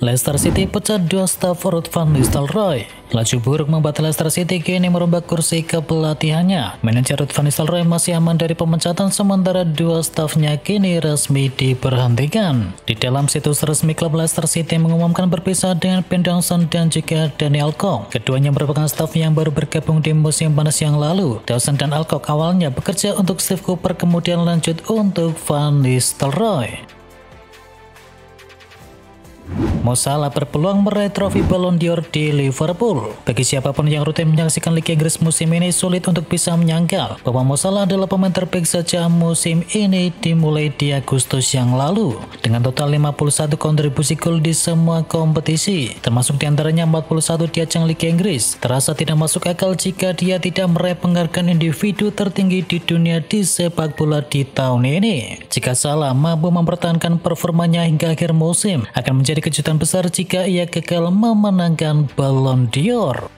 Leicester City pecat dua staf Ruud van Nistelrooy. Laju buruk membuat Leicester City kini merombak kursi kepelatihannya. Manajer Ruud van Nistelrooy masih aman dari pemecatan sementara dua stafnya kini resmi diberhentikan. Di dalam situs resmi klub, Leicester City mengumumkan berpisah dengan Ben Dawson dan juga Danny Alcock. Keduanya merupakan staf yang baru bergabung di musim panas yang lalu. Dawson dan Alcock awalnya bekerja untuk Steve Cooper, kemudian lanjut untuk Van Nistelrooy. Mo Salah berpeluang meraih trofi Ballon d'Or di Liverpool. Bagi siapapun yang rutin menyaksikan Liga Inggris musim ini, sulit untuk bisa menyangkal bahwa Mo Salah adalah pemain terbaik sejak musim ini dimulai di Agustus yang lalu. Dengan total 51 kontribusi gol di semua kompetisi, termasuk diantaranya 41 di ajang Liga Inggris, terasa tidak masuk akal jika dia tidak meraih penghargaan individu tertinggi di dunia di sepak bola di tahun ini. Jika Salah mampu mempertahankan performanya hingga akhir musim, akan menjadi kejutan besar jika ia gagal memenangkan Ballon d'Or.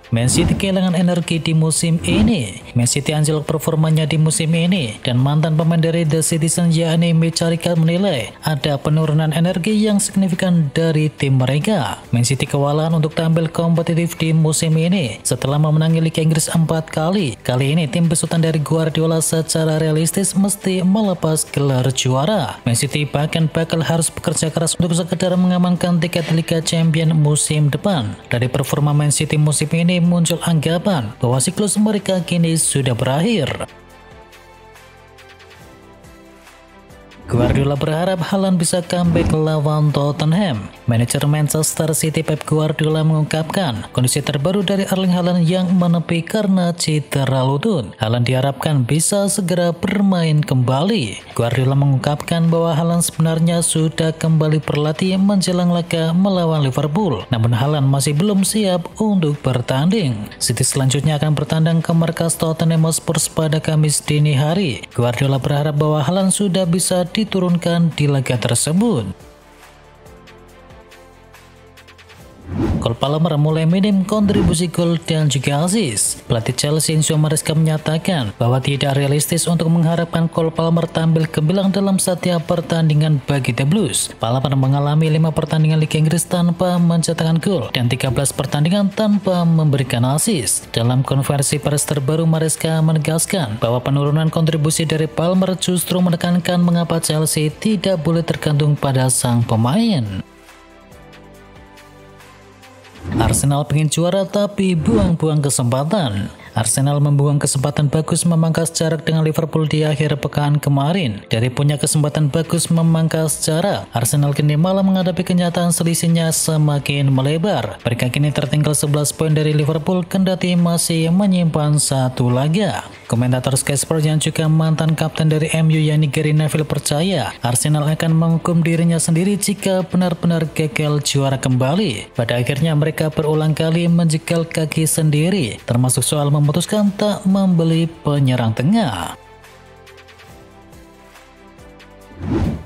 Man City kehilangan energi di musim ini. Man City anjlok performanya di musim ini, dan mantan pemain dari The Citizen yakni Mitch Carrick menilai ada penurunan energi yang signifikan dari tim mereka. Man City kewalahan untuk tampil kompetitif di musim ini setelah memenangi Liga Inggris 4 kali. Kali ini tim besutan dari Guardiola secara realistis mesti melepas gelar juara. Man City bahkan bakal harus bekerja keras untuk sekedar mengamankan tiket Liga Champions musim depan. Dari performa Man City musim ini muncul anggapan bahwa siklus mereka kini sudah berakhir. Guardiola berharap Haaland bisa comeback lawan Tottenham. Manajer Manchester City Pep Guardiola mengungkapkan kondisi terbaru dari Erling Haaland yang menepi karena cedera lutut. Haaland diharapkan bisa segera bermain kembali. Guardiola mengungkapkan bahwa Haaland sebenarnya sudah kembali berlatih menjelang laga melawan Liverpool, namun Haaland masih belum siap untuk bertanding. City selanjutnya akan bertandang ke markas Tottenham Hotspur pada Kamis dini hari. Guardiola berharap bahwa Haaland sudah bisa diturunkan di laga tersebut. Cole Palmer mulai minim kontribusi gol dan juga assist. Pelatih Chelsea Enzo Maresca menyatakan bahwa tidak realistis untuk mengharapkan Cole Palmer tampil gemilang dalam setiap pertandingan bagi The Blues. Palmer mengalami 5 pertandingan Liga Inggris tanpa mencetakkan gol dan 13 pertandingan tanpa memberikan assist. Dalam konversi pers terbaru, Maresca menegaskan bahwa penurunan kontribusi dari Palmer justru menekankan mengapa Chelsea tidak boleh tergantung pada sang pemain. Arsenal pengen juara tapi buang-buang kesempatan. Arsenal membuang kesempatan bagus memangkas jarak dengan Liverpool di akhir pekan kemarin. Dari punya kesempatan bagus memangkas jarak, Arsenal kini malah menghadapi kenyataan selisihnya semakin melebar. Mereka kini tertinggal 11 poin dari Liverpool kendati masih menyimpan satu laga. Komentator Sky Sports yang juga mantan kapten dari MU yakni Gary Neville percaya Arsenal akan menghukum dirinya sendiri jika benar-benar gagal juara kembali. Pada akhirnya mereka berulang kali menjegal kaki sendiri, termasuk soal memutuskan tak membeli penyerang tengah.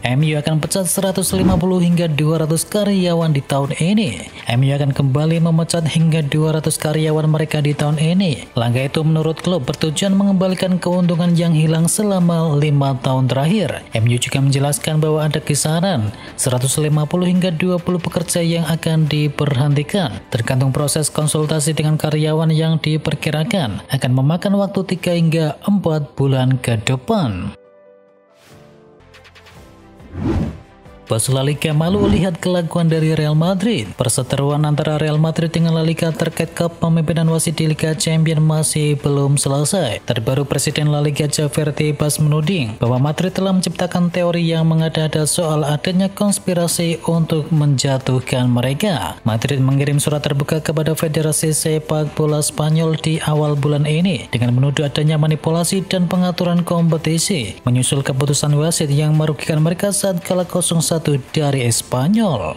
MU akan pecat 150 hingga 200 karyawan di tahun ini. MU akan kembali memecat hingga 200 karyawan mereka di tahun ini. Langkah itu menurut klub bertujuan mengembalikan keuntungan yang hilang selama 5 tahun terakhir. MU juga menjelaskan bahwa ada kisaran 150 hingga 20 pekerja yang akan diberhentikan. Tergantung proses konsultasi dengan karyawan yang diperkirakan akan memakan waktu 3 hingga 4 bulan ke depan. Bos La Liga malu lihat kelakuan dari Real Madrid. Perseteruan antara Real Madrid dengan La Liga terkait kepemimpinan wasit di Liga Champions masih belum selesai. Terbaru Presiden La Liga Javier Tebas menuding bahwa Madrid telah menciptakan teori yang mengada-ada soal adanya konspirasi untuk menjatuhkan mereka. Madrid mengirim surat terbuka kepada Federasi Sepak Bola Spanyol di awal bulan ini dengan menuduh adanya manipulasi dan pengaturan kompetisi menyusul keputusan wasit yang merugikan mereka saat kalah 0-1 dari Espanyol.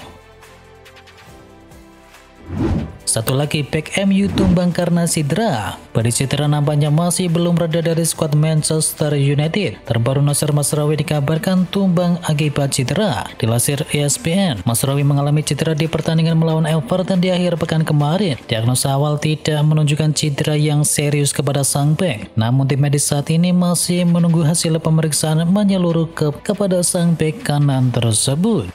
Satu lagi, bek MU tumbang karena cedera. Badi Citra nampaknya masih belum reda dari skuad Manchester United. Terbaru Nacer Mazraoui dikabarkan tumbang akibat cedera. Dilansir ESPN, Mazraoui mengalami cedera di pertandingan melawan Everton di akhir pekan kemarin. Diagnosa awal tidak menunjukkan cedera yang serius kepada sang bek. Namun tim medis saat ini masih menunggu hasil pemeriksaan menyeluruh kepada sang bek kanan tersebut.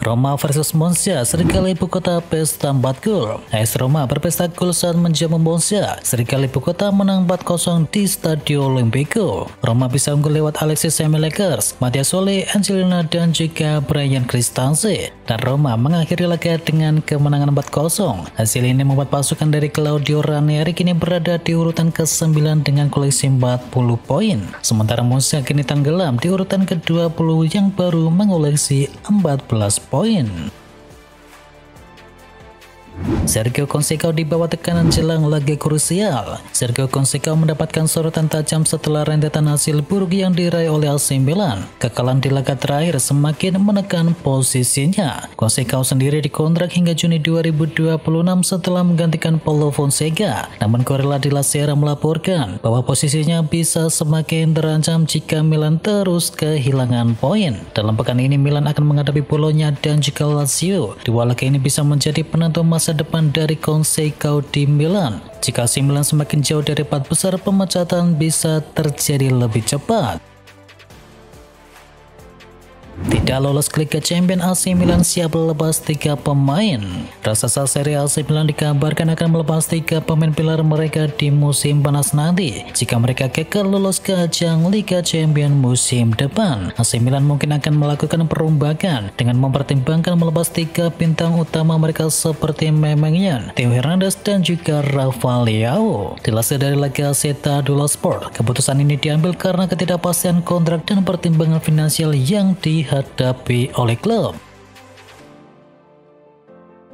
Roma versus Monza, Serigala Ibu Kota pesta 4 gol. AS Roma berpesta gol saat menjamu Monza. Serigala Ibu Kota menang 4-0 di Stadio Olimpico. Roma bisa unggul lewat Alexis Saelemaekers, Matthias Solé, Angelina dan juga Bryan Cristante. Dan Roma mengakhiri laga dengan kemenangan 4-0. Hasil ini membuat pasukan dari Claudio Ranieri kini berada di urutan ke-9 dengan koleksi 40 poin. Sementara Monza kini tenggelam di urutan ke-20 yang baru mengoleksi 14 poin. Sergio Conceição dibawa tekanan jelang laga krusial. Sergio Conceição mendapatkan sorotan tajam setelah rentetan hasil buruk yang diraih oleh AC Milan. Kekalahan di laga terakhir semakin menekan posisinya. Conceição sendiri dikontrak hingga Juni 2026 setelah menggantikan Paulo Fonseca. Namun Corriere della Sera melaporkan bahwa posisinya bisa semakin terancam jika Milan terus kehilangan poin. Dalam pekan ini Milan akan menghadapi Bologna dan juga Lazio. Dua laga ini bisa menjadi penentu masa depan dari Conceição di Milan. Jika AC Milan semakin jauh dari 4 besar, pemecatan bisa terjadi lebih cepat. Tidak lolos ke Liga Champions, AC Milan siap lepas 3 pemain. Raksasa Serie A AC Milan dikabarkan akan melepas 3 pemain pilar mereka di musim panas nanti. Jika mereka gagal lolos ke ajang Liga Champions musim depan, AC Milan mungkin akan melakukan perombakan dengan mempertimbangkan melepas 3 bintang utama mereka seperti Maignan, Theo Hernandez dan juga Rafa Leao. Dilansir dari La Gazzetta dello Sport, keputusan ini diambil karena ketidakpastian kontrak dan pertimbangan finansial yang dihadapi oleh klub.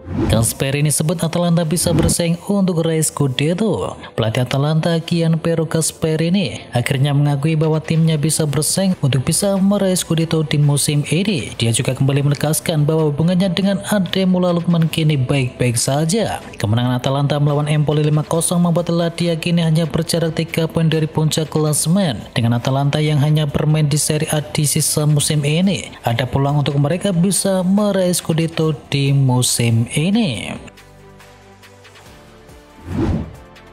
Gasperini sebut Atalanta bisa bersaing untuk raih Scudetto. Pelatih Atalanta Gianpiero Gasperini akhirnya mengakui bahwa timnya bisa bersaing untuk bisa meraih Scudetto di musim ini. Dia juga kembali menegaskan bahwa hubungannya dengan Ademola Lookman kini baik-baik saja. Kemenangan Atalanta melawan Empoli 5-0 membuat dia kini hanya berjarak 3 poin dari puncak klasemen. Dengan Atalanta yang hanya bermain di Serie A di sisa musim ini, ada peluang untuk mereka bisa meraih Scudetto di musim ini.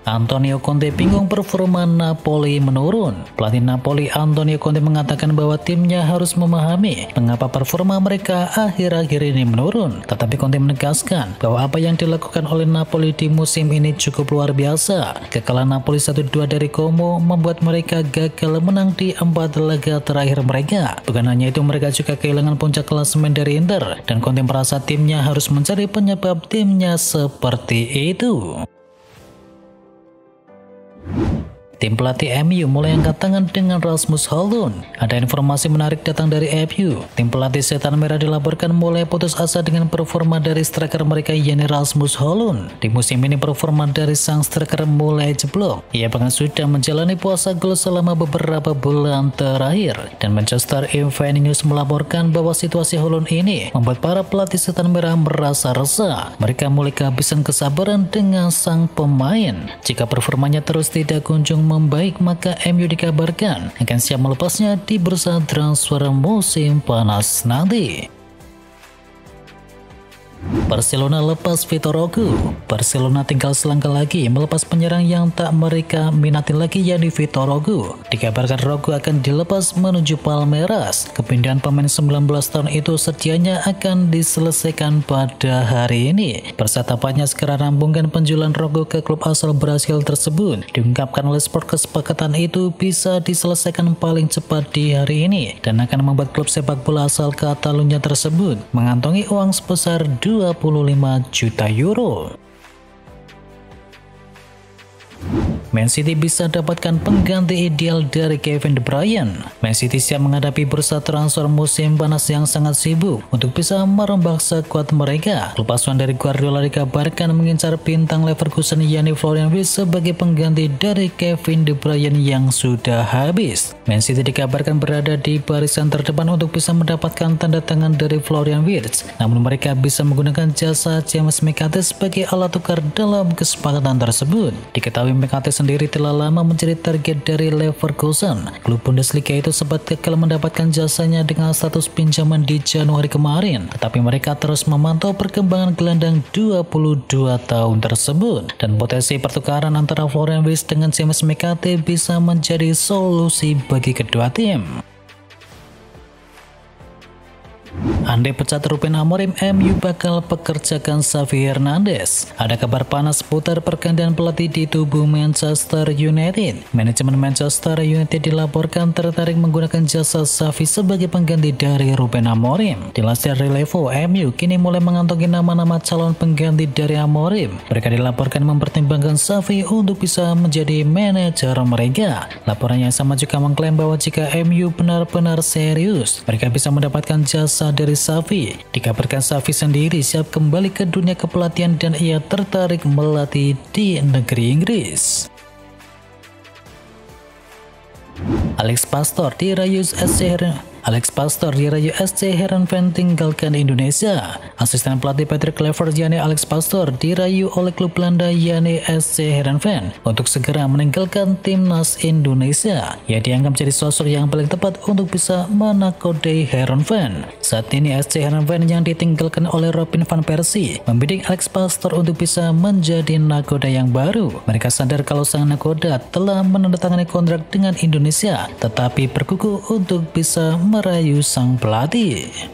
Antonio Conte bingung performa Napoli menurun. Pelatih Napoli Antonio Conte mengatakan bahwa timnya harus memahami mengapa performa mereka akhir-akhir ini menurun. Tetapi Conte menegaskan bahwa apa yang dilakukan oleh Napoli di musim ini cukup luar biasa. Kekalahan Napoli 1-2 dari Como membuat mereka gagal menang di 4 laga terakhir mereka. Bukan hanya itu, mereka juga kehilangan puncak klasemen dari Inter. Dan Conte merasa timnya harus mencari penyebab timnya seperti itu. Tim pelatih MU mulai angkat tangan dengan Rasmus Højlund. Ada informasi menarik datang dari MU. Tim pelatih Setan Merah dilaporkan mulai putus asa dengan performa dari striker mereka yakni Rasmus Højlund. Di musim ini performa dari sang striker mulai jeblok. Ia bahkan sudah menjalani puasa gol selama beberapa bulan terakhir. Dan Manchester Evening News melaporkan bahwa situasi Højlund ini membuat para pelatih Setan Merah merasa resah. Mereka mulai kehabisan kesabaran dengan sang pemain. Jika performanya terus tidak kunjung membaik, maka MU dikabarkan akan siap melepasnya di bursa transfer musim panas nanti. Barcelona lepas Vitor Roque. Barcelona tinggal selangkah lagi melepas penyerang yang tak mereka minati lagi yakni Vitor Roque. Dikabarkan Roque akan dilepas menuju Palmeiras. Kepindahan pemain 19 tahun itu sedianya akan diselesaikan pada hari ini. Persatapannya segera rampungkan penjualan Roque ke klub asal Brasil tersebut. Diungkapkan oleh Sport kesepakatan itu bisa diselesaikan paling cepat di hari ini dan akan membuat klub sepak bola asal Catalunya tersebut mengantongi uang sebesar 25 juta euro. Man City bisa dapatkan pengganti ideal dari Kevin De Bruyne. Man City siap menghadapi bursa transfer musim panas yang sangat sibuk untuk bisa merombak skuad mereka. Klub asuhan dari Guardiola dikabarkan mengincar bintang Leverkusen yakni Florian Wirtz sebagai pengganti dari Kevin De Bruyne yang sudah habis. Man City dikabarkan berada di barisan terdepan untuk bisa mendapatkan tanda tangan dari Florian Wirtz, namun mereka bisa menggunakan jasa James McAtee sebagai alat tukar dalam kesepakatan tersebut. Diketahui McAtee sendiri telah lama menjadi target dari Leverkusen. Klub Bundesliga itu sempat gagal mendapatkan jasanya dengan status pinjaman di Januari kemarin, tetapi mereka terus memantau perkembangan gelandang 22 tahun tersebut, dan potensi pertukaran antara Florian Wirtz dengan James McAtee bisa menjadi solusi bagi kedua tim. Andai pecat Ruben Amorim, MU bakal pekerjakan Xavi Hernandez. Ada kabar panas seputar pergantian pelatih di tubuh Manchester United. Manajemen Manchester United dilaporkan tertarik menggunakan jasa Xavi sebagai pengganti dari Ruben Amorim. Dilansir Relevo, MU kini mulai mengantongi nama-nama calon pengganti dari Amorim. Mereka dilaporkan mempertimbangkan Xavi untuk bisa menjadi manajer mereka. Laporan yang sama juga mengklaim bahwa jika MU benar-benar serius, mereka bisa mendapatkan jasa dari Xavi. Dikabarkan Xavi sendiri siap kembali ke dunia kepelatihan dan ia tertarik melatih di negeri Inggris. Alex Pastor dirayu SC Heerenveen tinggalkan Indonesia. Asisten pelatih Patrick Kluivert yakni Alex Pastor dirayu oleh klub Belanda yakni SC Heerenveen untuk segera meninggalkan timnas Indonesia. Ia dianggap menjadi sosok yang paling tepat untuk bisa menakodai Heerenveen. Saat ini SC Heerenveen yang ditinggalkan oleh Robin van Persie membidik Alex Pastor untuk bisa menjadi nakoda yang baru. Mereka sadar kalau sang nakoda telah menandatangani kontrak dengan Indonesia, tetapi berkukuh untuk bisa merayu sang pelatih.